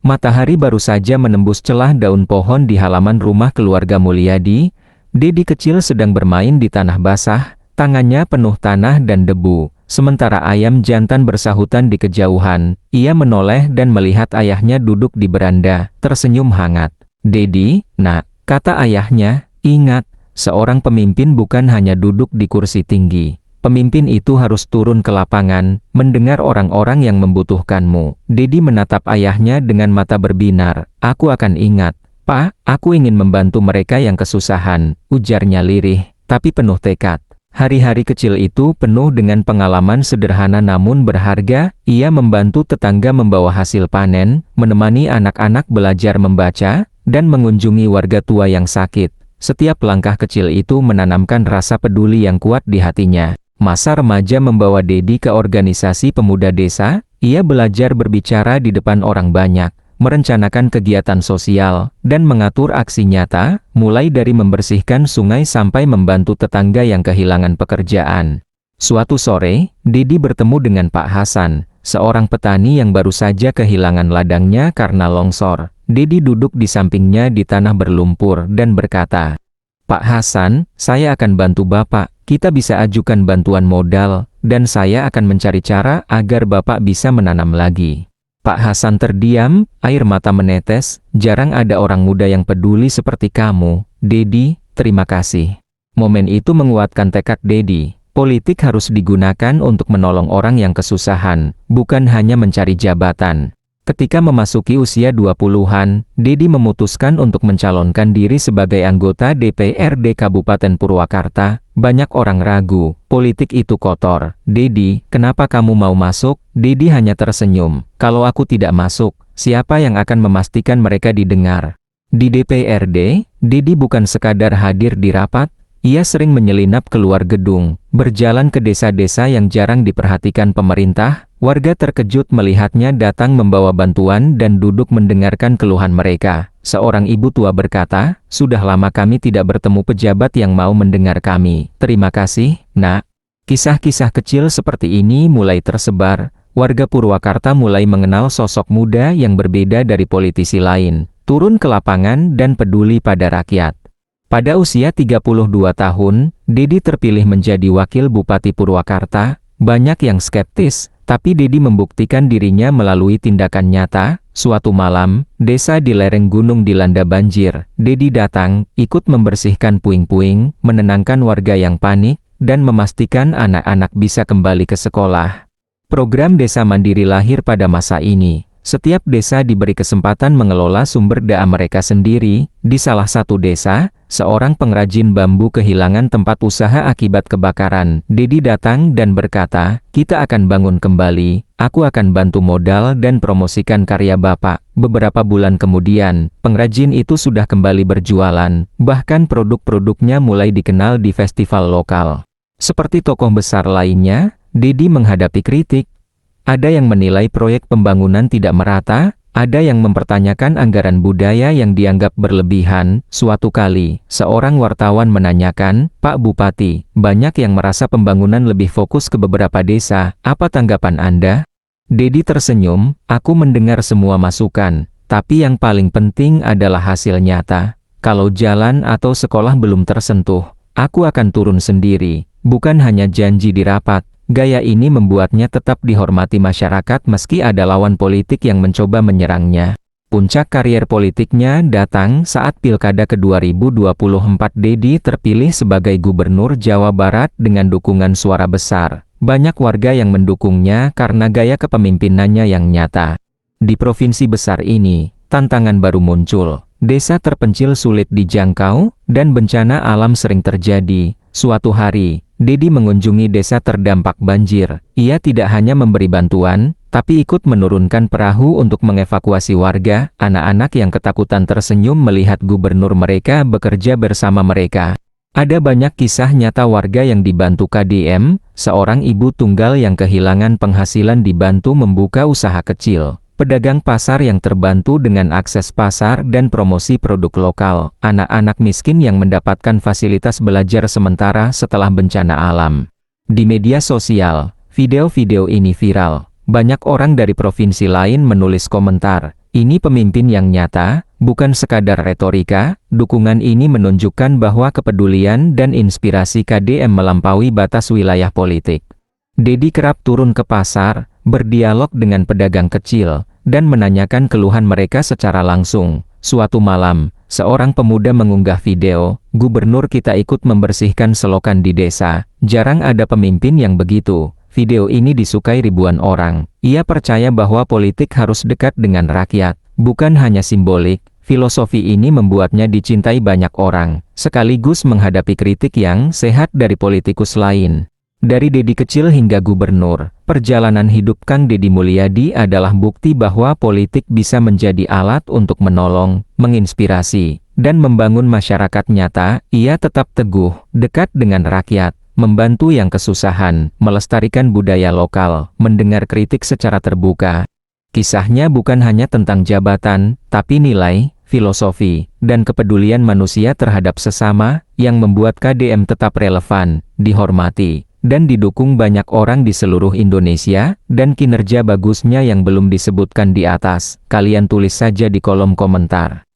Matahari baru saja menembus celah daun pohon di halaman rumah keluarga Mulyadi. Dedi kecil sedang bermain di tanah basah, tangannya penuh tanah dan debu. Sementara ayam jantan bersahutan di kejauhan, ia menoleh dan melihat ayahnya duduk di beranda, tersenyum hangat. "Dedi, nak," kata ayahnya, "ingat, seorang pemimpin bukan hanya duduk di kursi tinggi. Pemimpin itu harus turun ke lapangan, mendengar orang-orang yang membutuhkanmu." Dedi menatap ayahnya dengan mata berbinar. "Aku akan ingat, Pak, aku ingin membantu mereka yang kesusahan," ujarnya lirih, tapi penuh tekad. Hari-hari kecil itu penuh dengan pengalaman sederhana namun berharga. Ia membantu tetangga membawa hasil panen, menemani anak-anak belajar membaca, dan mengunjungi warga tua yang sakit. Setiap langkah kecil itu menanamkan rasa peduli yang kuat di hatinya. Masa remaja membawa Dedi ke organisasi pemuda desa. Ia belajar berbicara di depan orang banyak, merencanakan kegiatan sosial, dan mengatur aksi nyata, mulai dari membersihkan sungai sampai membantu tetangga yang kehilangan pekerjaan. Suatu sore, Dedi bertemu dengan Pak Hasan, seorang petani yang baru saja kehilangan ladangnya karena longsor. Dedi duduk di sampingnya di tanah berlumpur dan berkata, "Pak Hasan, saya akan bantu Bapak. Kita bisa ajukan bantuan modal, dan saya akan mencari cara agar Bapak bisa menanam lagi." Pak Hasan terdiam, air mata menetes. "Jarang ada orang muda yang peduli seperti kamu, Dedi, terima kasih." Momen itu menguatkan tekad Dedi. Politik harus digunakan untuk menolong orang yang kesusahan, bukan hanya mencari jabatan. Ketika memasuki usia 20-an, Dedi memutuskan untuk mencalonkan diri sebagai anggota DPRD Kabupaten Purwakarta. Banyak orang ragu, politik itu kotor. "Dedi, kenapa kamu mau masuk?" Dedi hanya tersenyum. "Kalau aku tidak masuk, siapa yang akan memastikan mereka didengar?" Di DPRD, Dedi bukan sekadar hadir di rapat. Ia sering menyelinap keluar gedung, berjalan ke desa-desa yang jarang diperhatikan pemerintah. Warga terkejut melihatnya datang membawa bantuan dan duduk mendengarkan keluhan mereka. Seorang ibu tua berkata, "Sudah lama kami tidak bertemu pejabat yang mau mendengar kami." "Terima kasih, Nak." Kisah-kisah kecil seperti ini mulai tersebar. Warga Purwakarta mulai mengenal sosok muda yang berbeda dari politisi lain, turun ke lapangan dan peduli pada rakyat. Pada usia 32 tahun, Dedi terpilih menjadi wakil Bupati Purwakarta. Banyak yang skeptis, tapi Dedi membuktikan dirinya melalui tindakan nyata. Suatu malam, desa di lereng gunung dilanda banjir. Dedi datang, ikut membersihkan puing-puing, menenangkan warga yang panik, dan memastikan anak-anak bisa kembali ke sekolah. Program Desa Mandiri lahir pada masa ini. Setiap desa diberi kesempatan mengelola sumber daya mereka sendiri. Di salah satu desa, seorang pengrajin bambu kehilangan tempat usaha akibat kebakaran. Dedi datang dan berkata, "Kita akan bangun kembali, aku akan bantu modal dan promosikan karya Bapak." Beberapa bulan kemudian, pengrajin itu sudah kembali berjualan, bahkan produk-produknya mulai dikenal di festival lokal. Seperti tokoh besar lainnya, Dedi menghadapi kritik. Ada yang menilai proyek pembangunan tidak merata, ada yang mempertanyakan anggaran budaya yang dianggap berlebihan. Suatu kali, seorang wartawan menanyakan, "Pak Bupati, banyak yang merasa pembangunan lebih fokus ke beberapa desa, apa tanggapan Anda?" Dedi tersenyum, "Aku mendengar semua masukan, tapi yang paling penting adalah hasil nyata. Kalau jalan atau sekolah belum tersentuh, aku akan turun sendiri, bukan hanya janji di rapat." Gaya ini membuatnya tetap dihormati masyarakat meski ada lawan politik yang mencoba menyerangnya. Puncak karier politiknya datang saat Pilkada ke-2024. Dedi terpilih sebagai Gubernur Jawa Barat dengan dukungan suara besar. Banyak warga yang mendukungnya karena gaya kepemimpinannya yang nyata. Di provinsi besar ini, tantangan baru muncul. Desa terpencil sulit dijangkau, dan bencana alam sering terjadi. Suatu hari, Dedi mengunjungi desa terdampak banjir. Ia tidak hanya memberi bantuan, tapi ikut menurunkan perahu untuk mengevakuasi warga. Anak-anak yang ketakutan tersenyum melihat gubernur mereka bekerja bersama mereka. Ada banyak kisah nyata warga yang dibantu KDM. Seorang ibu tunggal yang kehilangan penghasilan dibantu membuka usaha kecil. Pedagang pasar yang terbantu dengan akses pasar dan promosi produk lokal. Anak-anak miskin yang mendapatkan fasilitas belajar sementara setelah bencana alam. Di media sosial, video-video ini viral. Banyak orang dari provinsi lain menulis komentar, Ini pemimpin yang nyata, bukan sekadar retorika. Dukungan ini menunjukkan bahwa kepedulian dan inspirasi KDM melampaui batas wilayah politik. Dedi kerap turun ke pasar, berdialog dengan pedagang kecil, dan menanyakan keluhan mereka secara langsung. Suatu malam, seorang pemuda mengunggah video, "Gubernur kita ikut membersihkan selokan di desa." Jarang ada pemimpin yang begitu. Video ini disukai ribuan orang. Ia percaya bahwa politik harus dekat dengan rakyat, bukan hanya simbolik. Filosofi ini membuatnya dicintai banyak orang, sekaligus menghadapi kritik yang sehat dari politikus lain. Dari Dedi kecil hingga gubernur, perjalanan hidup Kang Deddy Mulyadi adalah bukti bahwa politik bisa menjadi alat untuk menolong, menginspirasi, dan membangun masyarakat nyata. Ia tetap teguh, dekat dengan rakyat, membantu yang kesusahan, melestarikan budaya lokal, mendengar kritik secara terbuka. Kisahnya bukan hanya tentang jabatan, tapi nilai, filosofi, dan kepedulian manusia terhadap sesama, yang membuat KDM tetap relevan, dihormati, dan didukung banyak orang di seluruh Indonesia. Dan kinerja bagusnya yang belum disebutkan di atas, kalian tulis saja di kolom komentar.